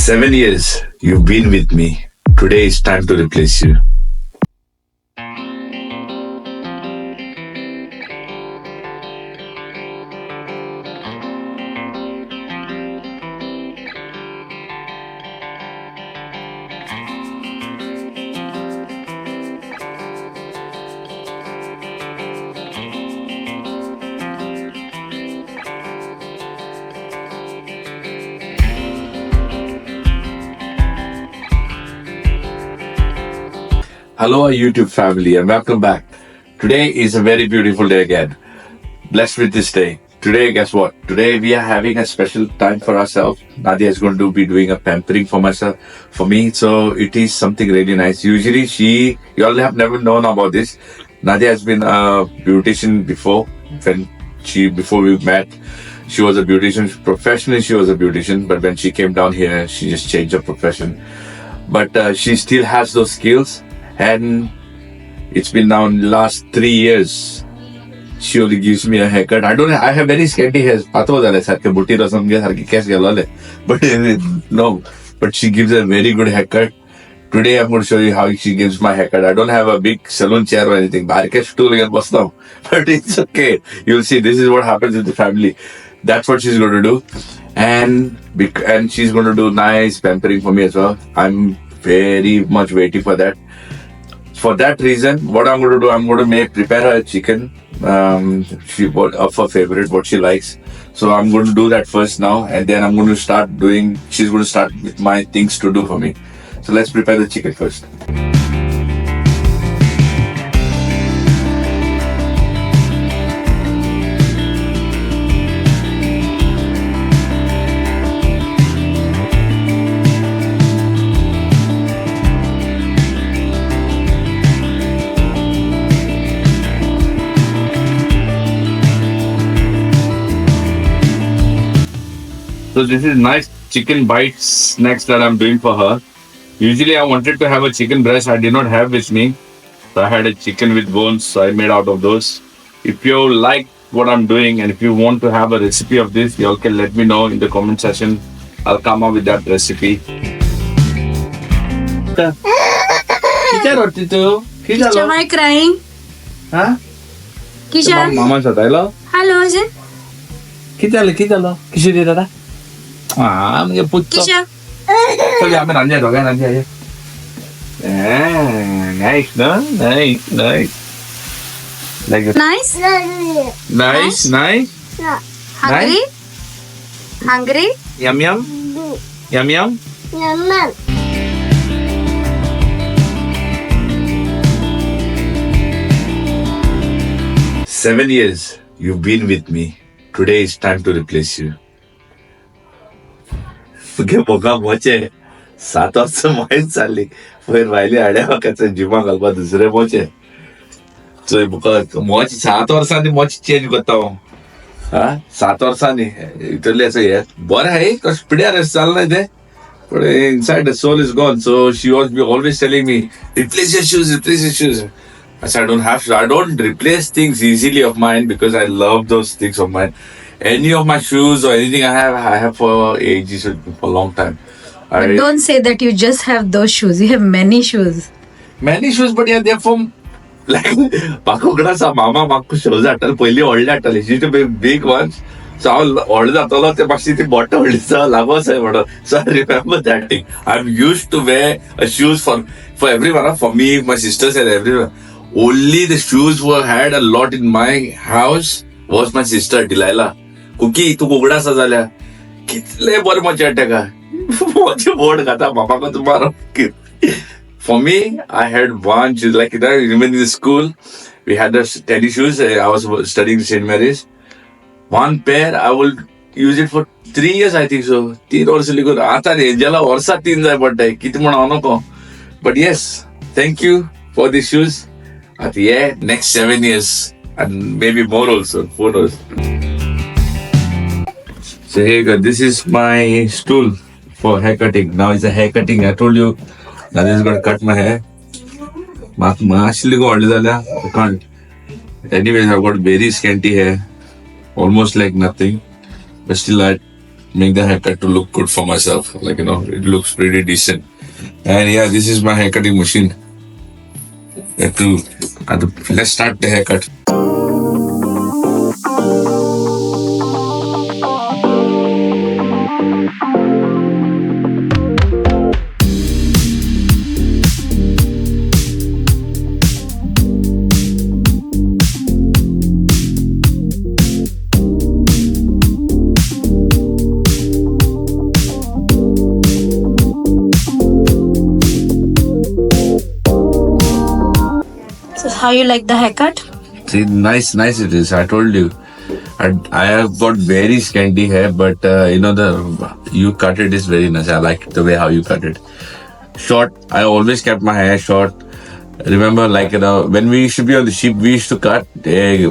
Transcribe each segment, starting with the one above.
7 years you've been with me. Today it's time to replace you. Hello, our YouTube family, and welcome back. Today is a very beautiful day again. Blessed with this day. Today, guess what? Today we are having a special time for ourselves. Nadia is going to be doing a pampering for me. So it is something really nice. Usually, you all have never known about this. Nadia has been a beautician before. Before we met, she was a beautician. Professionally, she was a beautician, but when she came down here, she just changed her profession. But she still has those skills. And it's been now in the last 3 years. She only gives me a haircut. I have very scanty hairs. But no. But she gives a very good haircut. Today I'm going to show you how she gives my haircut. I don't have a big salon chair or anything. But it's okay. You'll see, this is what happens with the family. That's what she's going to do. And she's going to do nice pampering for me as well. I'm very much waiting for that. For that reason, what I'm going to do, I'm going to prepare her chicken. She bought of her favorite, what she likes. So I'm going to do that first now, and then I'm going to start doing. She's going to start with my things to do for me. So let's prepare the chicken first. So this is nice chicken bites snacks that I'm doing for her. Usually I wanted to have a chicken breast. I did not have with me. So I had a chicken with bones. So I made out of those. If you like what I'm doing and if you want to have a recipe of this, you all can let me know in the comment section. I'll come up with that recipe. Kisha, am I crying? Huh? Kisha? Mama said hello. Hello, is it? Kitalo. Kisha did that. I'm going to put Kisha? So yeah, I'm going to go. Nice, no? Nice. Like this. Nice? Nice. Hungry? Hungry? Yum. 7 years you've been with me. Today is time to replace you. फुगे बोगा मोचे 7 वर्ष माहीत चालली वयर राहिली आड्या वाकाचं जिमा घालपा दुसरे मोचे चोय बुका मोची 7 वर्सांनी मोची चेंज करता हा 7 वर्सांनी इतले असं हे बरं आहे कस पिड्यार चाललंय ते but inside the soul is gone. So she was always telling me, replace your shoes. I said, I don't have to. I don't replace things easily of mine because I love those things of mine. Any of my shoes or anything I have for ages, for a long time. But don't say that you just have those shoes. You have many shoes. Many shoes, but yeah, they're from like Pakogada mama makku shoes atal पहिली ओढले atal. It used to be big ones. So I ordered that. They must the bottom So I remember that thing. I'm used to wear shoes for everyone. For me, my sisters and everyone. Only the shoes who had a lot in my house was my sister Delilah. Cookie, tu kugda sa झाल्या. कितले बर मजा येते का? माझे board खाता बाबा को तुम्हारा. For me, I had one shoes like that. Even in the school, we had the tennis shoes. I was studying St. Mary's. One pair, I will use it for 3 years, I think so. 3 वर्ष लिखून आता नाही ज्याला वर्षात 3 जाय पडताय किती म्हणा नको. But yes, thank you for these shoes. At next 7 years and maybe more also. Who knows? So here you go. This is my stool for hair cutting. Now it's a hair cutting. I told you that is going to cut my hair. I can't. Anyways, I've got very scanty hair. Almost like nothing. But still make the haircut to look good for myself. Like, it looks pretty decent. And yeah, this is my haircutting machine. Let's start the haircut. So how you like the haircut? See, nice it is. I told you. I have got very scanty hair, but you cut it is very nice. I like the way how you cut it. Short. I always kept my hair short. Remember, when we used to be on the ship, we used to cut.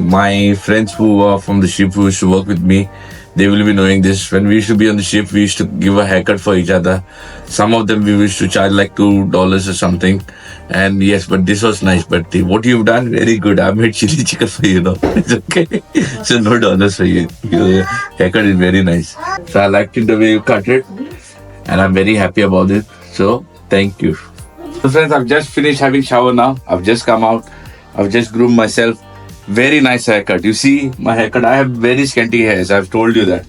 My friends who are from the ship who used to work with me, they will be knowing this. When we used to be on the ship, we used to give a haircut for each other. Some of them we used to charge like $2 or something. And yes, but this was nice. But what you've done, very good. I made chili chicken for you, It's okay. So no dollars for you. Your haircut is very nice. So I liked it the way you cut it. And I'm very happy about it. So thank you. So friends, I've just finished having shower now. I've just come out. I've just groomed myself. Very nice haircut. You see my haircut. I have very scanty hairs. I've told you that.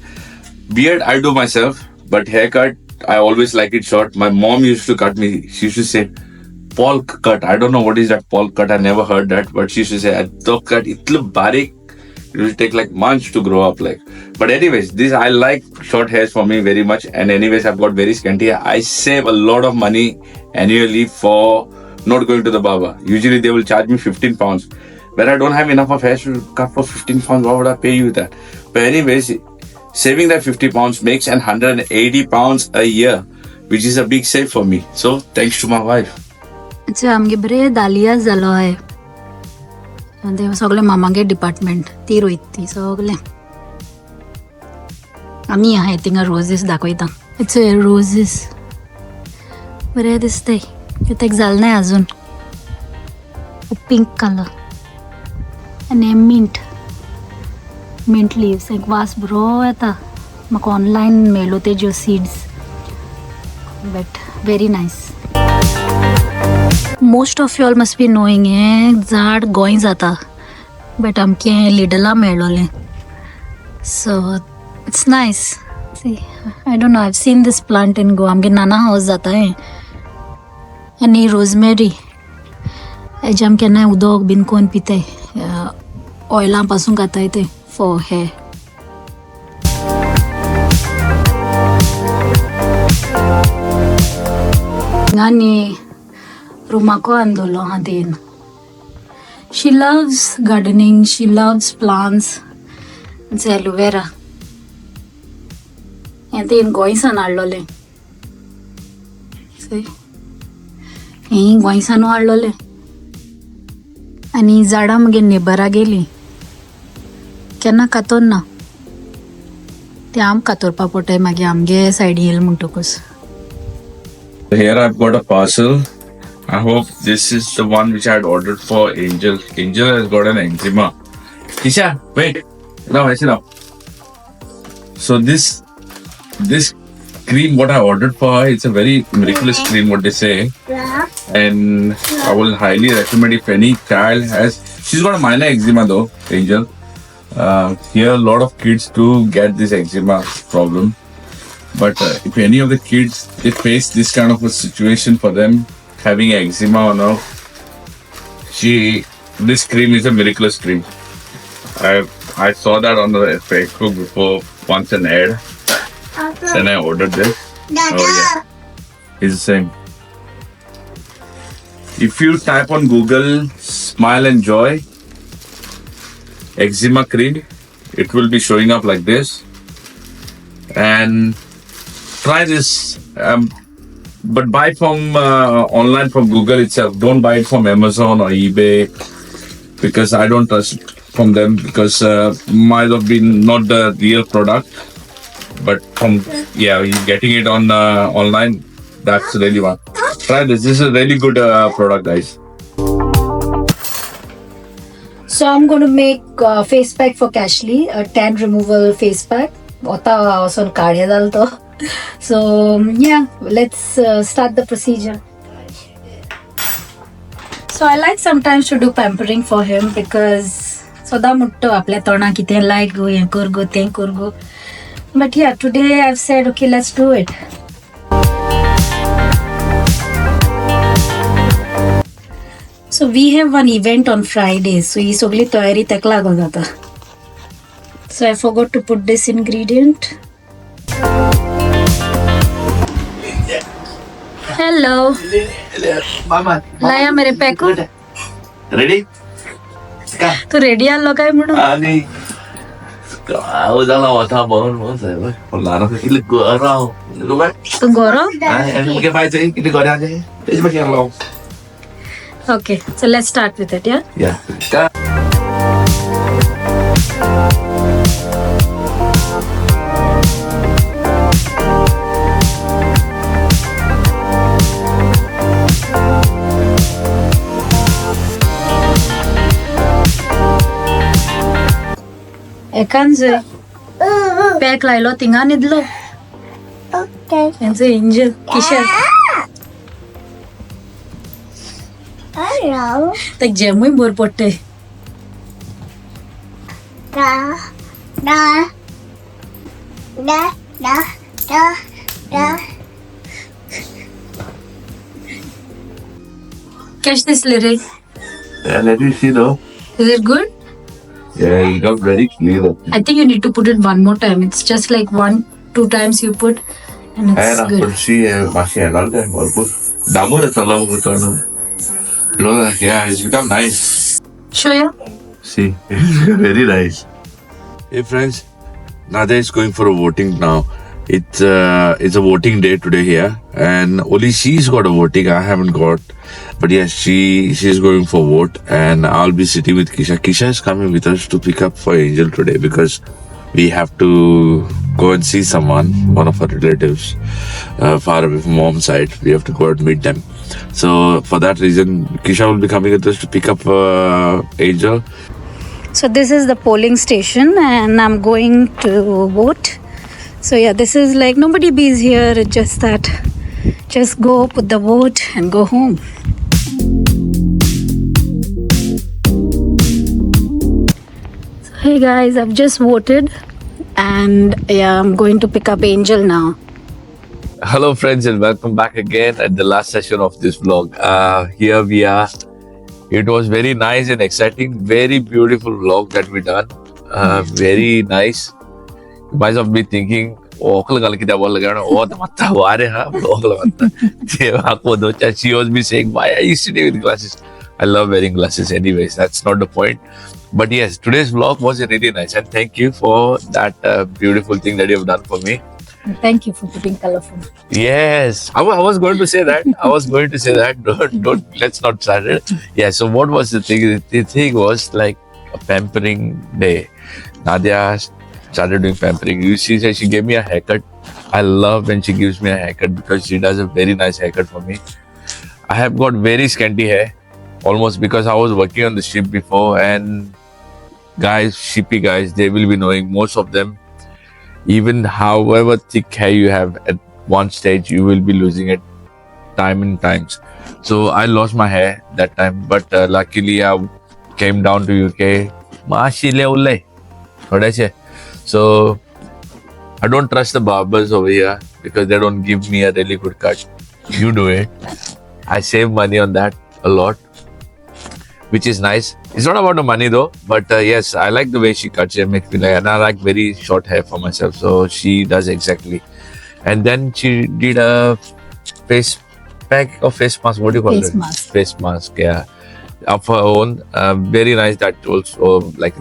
Beard, I do myself. But haircut, I always like it short. My mom used to cut me. She used to say, polk cut. I don't know what is that polk cut. I never heard that. But she used to say, "Addo cut, itlu barik." It will take like months to grow up. But anyways, I like short hairs for me very much. And anyways, I've got very scanty hair. I save a lot of money annually for not going to the barber. Usually they will charge me 15 pounds. When I don't have enough of hair to cut for 15 pounds, why would I pay you that? But anyways, saving that 50 pounds makes 180 pounds a year, which is a big save for me. So thanks to my wife. अच्छा आमगे बरे दालिया जालो आहे ते सगळे मामागे department ती रोयती सगळे आमी आहाय थिंगा रोजीस दाखयता इट्स रोजीस बरे दिसते तेक जाल नाही अजून पिंक कलर आणि मिंट लीव्स एक वास बरो येता म्हाका ऑनलायन मेळ्ळो तेज्यो seeds but very nice most of you all must be knowing हें झाड गोंय जाता बट आमके लिडला मेळ्ळोलें so it's nice see I don't know I have seen this plant in Goa आमगे नाना हावस जाता हें आनी रोजमेरी हेजें आमी केन्नाय उदक बीन कोन्न पिताय ऑयलां पासून घाताय ते फॉर हेर आनी रुमाको आंदोलो हातीन she loves gardening she loves plants it's aloe vera हें तेन गोंयसान हाडलोलें हें गोंयसानू हाडलोलें आनी झाडां म्हगे नेबरा गेलीं केन्ना कातोर ना तें आम कातोरपा पडटाय मागीर आमगे सायडीन येयलें म्हणटकूच Here I've got a parcel. I hope this is the one which I had ordered for Angel. Angel has got an eczema. Kisha, wait. Now, sit down. So this cream what I ordered for her, it's a very miraculous cream what they say. And I will highly recommend if any child has. She's got a minor eczema though, Angel. Here a lot of kids do get this eczema problem. But if any of the kids they face this kind of a situation for them having eczema or no, this cream is a miraculous cream. I saw that on the Facebook before once an ad. Then I ordered this. Oh yeah, it's the same. If you type on Google "Smile and Joy" eczema cream, it will be showing up like this. And try this, but buy from online from Google itself. Don't buy it from Amazon or eBay because I don't trust it from them because might have been not the real product. But you're getting it on online. That's really one. Try this. This is a really good product, guys. So I'm going to make face pack for Cashley, a tan removal face pack. Ota वचून काळे जाल तो. So yeah, let's start the procedure. So I like sometimes to do pampering for him because सदा मुट्टो आपल्या तोंडाक कितें लायक गो हें कर गो तें कर गो. But yeah, today I've said okay, let's do it. So we have one event on Friday, so ही सगळी तयारी तेका लागून जाता. So I forgot to put this ingredient. Hello. Mama. लाया मेरे पैको. Ready? तू रेडी आलो काय म्हणून? 아니 아우잖아 와타 먹은 뭐서 나는 이리 거라 이거 봐 तू गोरो? 아니 이게 봐야지 이리 거라 하지 이제 막 해라 Okay, so let's start with it, yeah? 야 자. एकांचे pack लायलो थिंगा न्हिदलो. तेंचे एंजल किशोर तेक जेमूय बोर पडटे. कशें दिसलें रे? Yeah, let me see though. Is it good? Yeah, you got very clear. I think you need to put it one more time. It's just like 1-2 times you put and it's Era good. così 맛이 안 난데 뭐 나무에 달라붙었잖아. Look, yeah, it's become nice. Show you? See, very nice. Hey friends, Nadia is going for a voting now. It's a voting day today here, and only she's got a voting. I haven't got, but yes, she's going for vote, and I'll be sitting with Kisha. Kisha is coming with us to pick up for Angel today because we have to go and see someone, one of our relatives, far away from mom's side. We have to go and meet them. So for that reason, Kisha will be coming with us to pick up Angel. So this is the polling station, and I'm going to vote. So yeah, this is like nobody bees here. It's just that, just go put the vote and go home. So hey guys, I've just voted, and yeah, I'm going to pick up Angel now. Hello friends, and welcome back again at the last session of this vlog. Here we are. It was very nice and exciting, very beautiful vlog that we done. Very nice. You might have been thinking, oh, she was be saying, why are you sitting with glasses? I love wearing glasses anyways. That's not the point. But yes, today's vlog was really nice, and thank you for that beautiful thing that you have done for me. Thank you for putting colorful. Yes, I was going to say that. I was going to say that. Don't let's not start it. Yeah. So what was the thing? The thing was like a pampering day. Nadia started doing pampering. She said she gave me a haircut. I love when she gives me a haircut because she does a very nice haircut for me. I have got very scanty hair, almost because I was working on the ship before, and guys, shippy guys, they will be knowing, most of them, even however thick hair you have at one stage, you will be losing it time and times. So I lost my hair that time, but luckily I came down to UK. So I don't trust the barbers over here because they don't give me a really good cut. You do it. I save money on that a lot, which is nice. It's not about the money though, but yes, I like the way she cuts it. Makes me like, and I like very short hair for myself, so she does exactly. And then she did a face pack or face mask. What do you call it? Face mask, yeah, of her own. Very nice. That also, like,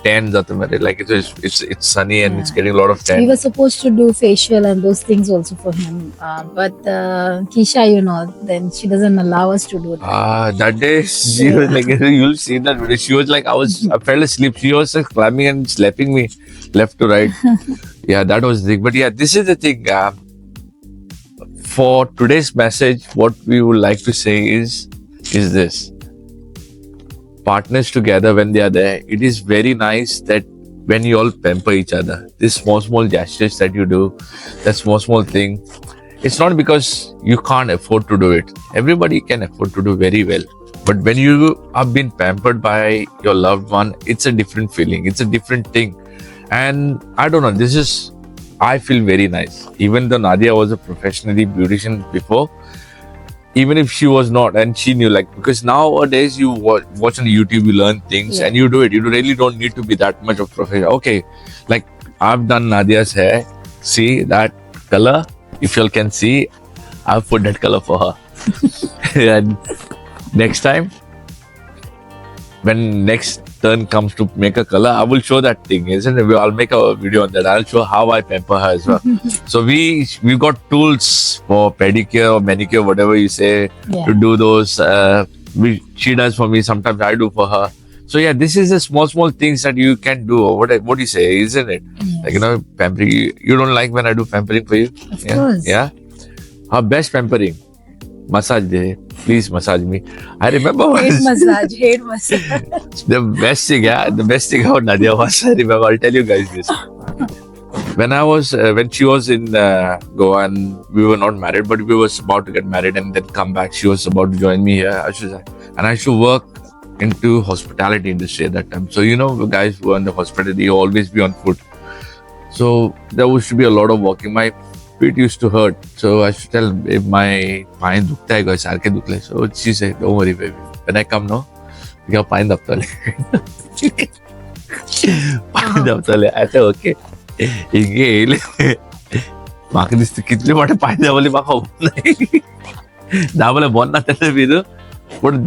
tans at the minute. Like it's sunny and it's getting a lot of tan. We were supposed to do facial and those things also for him, but Kisha, then she doesn't allow us to do that. That day she was like, you'll see that video. She was like, I fell asleep. She was like climbing and slapping me left to right. Yeah, that was the thing. But yeah, this is the thing. For today's message, what we would like to say is this: partners together when they are there. It is very nice that when you all pamper each other. These small gestures that you do, that small thing. It's not because you can't afford to do it. Everybody can afford to do very well. But when you have been pampered by your loved one, it's a different feeling. It's a different thing. And I don't know, I feel very nice. Even though Nadia was a professionally beautician before, even if she was not, and she knew, like, because nowadays you watch on YouTube, you learn things and you do it. You really don't need to be that much of professional. Okay, like I've done Nadia's hair. See that color? If you all can see, I've put that color for her. And next time, when next turn comes to make a color, I will show that thing, isn't it? I'll make a video on that. I'll show how I pamper her as well. So we got tools for pedicure or manicure, whatever you say, to do those. She does for me. Sometimes I do for her. So yeah, this is the small things that you can do. What do you say, isn't it? Yes. Like, pampering. You don't like when I do pampering for you? Of course. Yeah. Her best pampering. Massage day. Please massage me. I remember Head massage. the best thing about Nadia was, I remember, I'll tell you guys this. When she was in Goa, and we were not married, but we was about to get married and then come back. She was about to join me here. I used to work into hospitality industry at that time. So, the guys who are in the hospitality, you always be on foot. So there used to be a lot of walking. My feet used to hurt. So I should tell if my pine dukta hai, sarke dukle. So she said, don't worry, baby. When I come now, you got pine daptale. Pine daptale. I said, okay. Inge, माका दिसते कितले मोठे पाय दाबले माका नाही दाबले bone ना त्याने बिदू पण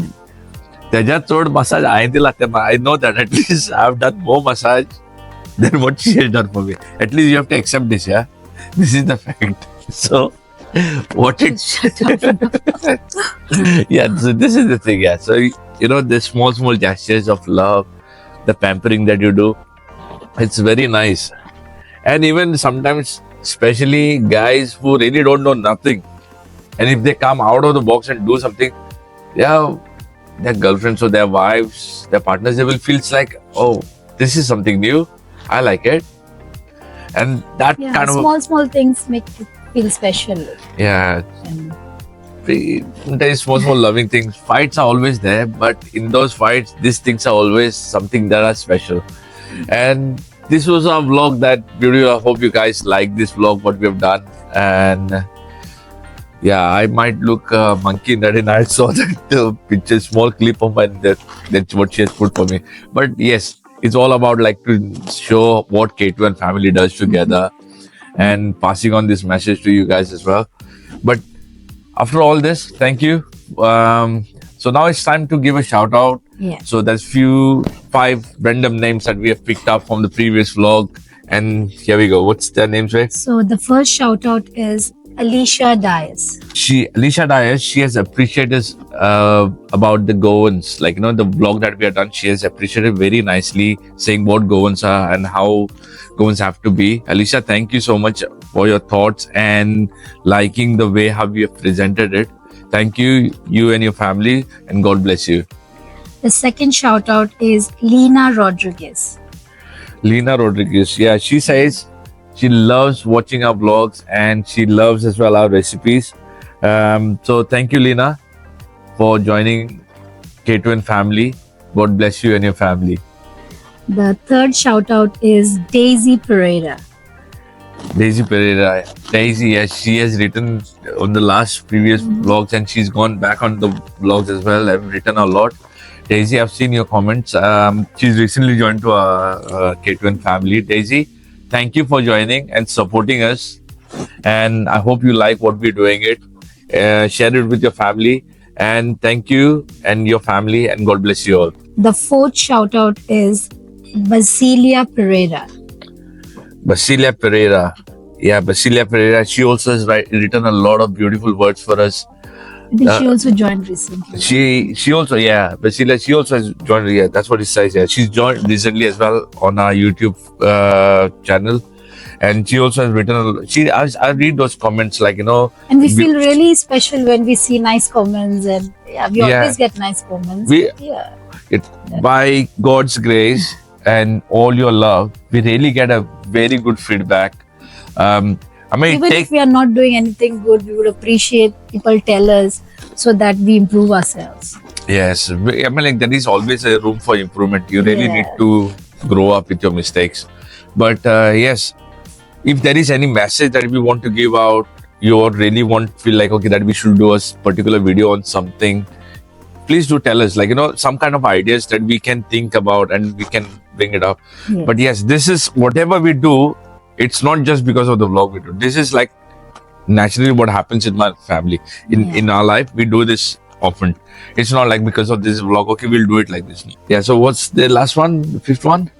त्याच्यात चोड मसाज आहे ते लागते I know that at least I've done more massage than what she has done for me. At least you have to accept this, yeah. This is the fact. So what it yeah, so this is the thing, yeah. So the small gestures of love, the pampering that you do, it's very nice. And even sometimes, especially guys who really don't know nothing, and if they come out of the box and do something, their girlfriends or their wives, their partners, they will feel like, oh, this is something new. I like it. And that kind of small things make it feel special. Yeah. There is small loving things. Fights are always there, but in those fights, these things are always something that are special. And this was our vlog that I hope you guys like this vlog, what we have done. And yeah, I might look monkey in that, and I saw that picture, small clip of mine that's what she has put for me. But yes, it's all about like to show what K2 and family does together and passing on this message to you guys as well. But after all this, thank you. So now it's time to give a shout out. Yeah. So there's 5 random names that we have picked up from the previous vlog. And here we go. What's their names, right? So the first shout out is Alicia Dias. Alicia Dias, she has appreciated about the Goans. Like, the vlog that we have done, she has appreciated very nicely, saying what Goans are and how Goans have to be. Alicia, thank you so much for your thoughts and liking the way how we have presented it. Thank you, you and your family, and God bless you. The second shout out is Lena Rodriguez. Lena Rodriguez, yeah, she says she loves watching our vlogs and she loves as well our recipes. So thank you, Lena, for joining K2 and family. God bless you and your family. The third shout out is Daisy Pereira. Daisy Pereira. Daisy, yes, she has written on the last previous vlogs and she's gone back on the vlogs as well. I've written a lot. Daisy, I've seen your comments. She's recently joined to our K2 and family. Daisy, thank you for joining and supporting us. And I hope you like what we're doing it. Share it with your family. And thank you and your family, and God bless you all. The fourth shout out is Basilia Pereira. Basilia Pereira. Yeah, Basilia Pereira. She also has written a lot of beautiful words for us. I think she also joined recently. She also, yeah, Basilia, she also has joined, yeah, that's what it says, yeah. She's joined recently as well on our YouTube channel. And she also has written, I read those comments like, And we feel really special when we see nice comments, and we always get nice comments. By God's grace, and all your love, we really get a very good feedback. I mean, Even if we are not doing anything good, we would appreciate people tell us so that we improve ourselves. yes, I mean, like there is always a room for improvement. You really Yeah. need to grow up with your mistakes. But yes, if there is any message that we want to give out, you really feel like okay that we should do a particular video on something, please do tell us. Like some kind of ideas that we can think about and we can bring it up. Yes. But yes, this is whatever we do. It's not just because of the vlog we do. This is like naturally what happens in my family. In our life, we do this often. It's not like because of this vlog. Okay, we'll do it like this. Yeah. So what's the last one? The fifth one?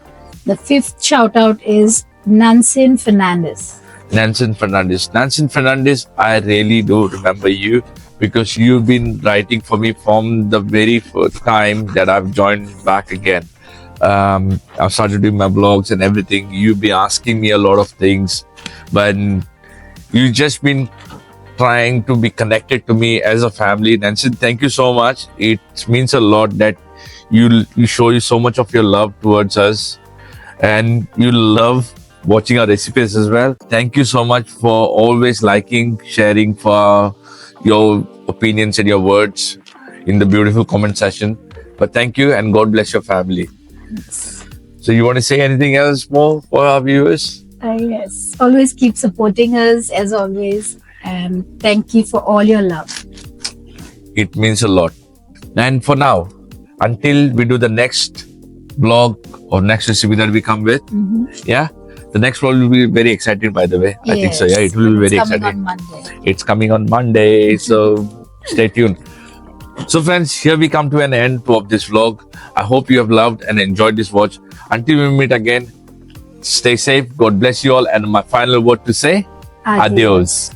The fifth shout out is Nancy Fernandez. Nancy Fernandez. Nancy Fernandez, I really do remember you because you've been writing for me from the very first time that I've joined back again. I've started doing my blogs and everything. You've been asking me a lot of things, but you've just been trying to be connected to me as a family. Nancy, thank you so much. It means a lot that you show you so much of your love towards us, and you love watching our recipes as well. Thank you so much for always liking, sharing for your opinions and your words in the beautiful comment section. But thank you and God bless your family. So you want to say anything else more for our viewers? Yes. Always keep supporting us as always. And thank you for all your love. It means a lot. And for now, until we do the next vlog or next recipe that we come with, yeah, the next vlog will be very exciting, by the way. I think so. Yeah, it will be very It's coming exciting. on Monday. It's coming on Monday, so stay tuned. So friends, here we come to an end of this vlog. I hope you have loved and enjoyed this watch. Until we meet again, stay safe. God bless you all. And my final word to say, adios.